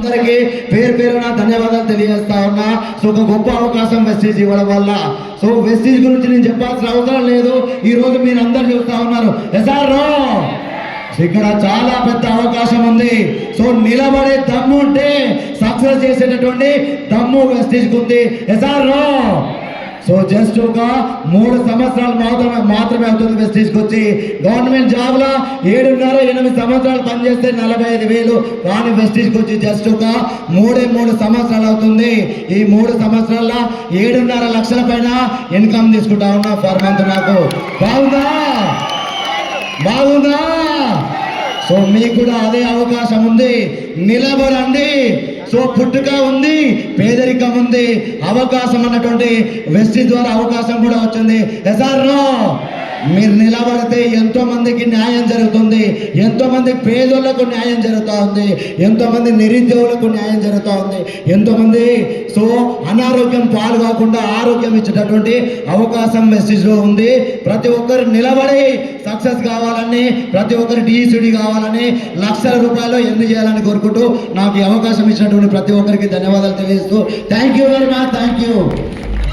అందరికీ పేరు పేరున ధన్యవాదాలు తెలియజేస్తా ఉన్నా. సో ఒక గొప్ప అవకాశం వెస్టీజ్ ఇవ్వడం వల్ల. సో వెస్టీజ్ గురించి నేను చెప్పాల్సిన అవసరం లేదు. ఈ రోజు మీరు అందరు చూస్తా ఉన్నారు. ఎస్ఆర్ ఇక్కడ చాలా పెద్ద అవకాశం ఉంది. సో నిలబడే దమ్ము ఉంటే సక్సెస్ చేసేటటువంటి దమ్ము వెస్టీజ్కి ఉంది. ఎస్ఆర్ సో జస్ట్ ఒక 3 సంవత్సరాలు మాత్రమే అవుతుంది వెస్టీజ్కి వచ్చి. గవర్నమెంట్ జాబ్లో 7.5-8 సంవత్సరాలు పనిచేస్తే 45,000. కానీ వెస్టీజ్కి వచ్చి జస్ట్ ఒక 3 సంవత్సరాలు అవుతుంది. ఈ 3 సంవత్సరాల్లో 7.5 లక్షల పైన ఇన్కమ్ తీసుకుంటా ఉన్నా పర్ మంత్. నాకు బాగుందా? సో మీకు కూడా అదే అవకాశం ఉంది. నిలబడండి. సో పుట్టుక ఉంది, పేదరికం ఉంది, అవకాశం అన్నటువంటి వెస్టీజ్ ద్వారా అవకాశం కూడా వచ్చింది. ఎస్ఆర్ మీరు నిలబడితే ఎంతో మందికి న్యాయం జరుగుతుంది. ఎంతో మంది పేదోళ్లకు న్యాయం జరుగుతూ ఉంది. ఎంతో మంది నిరుద్యోగులకు న్యాయం జరుగుతూ ఉంది. ఎంతో మంది సో అనారోగ్యం పాలు కాకుండా ఆరోగ్యం ఇచ్చేటటువంటి అవకాశం వెస్టీజ్లో ఉంది. ప్రతి ఒక్కరు నిలబడి సక్సెస్ కావాలని, ప్రతి ఒక్కరు డిఈసిడి కావాలని, లక్షల రూపాయలు ఎన్ని చేయాలని కోరుకుంటూ నాకు ఈ అవకాశం ఇచ్చినటువంటి ప్రతి ఒక్కరికి ధన్యవాదాలు తెలియజేస్తూ thank you very much. Thank you.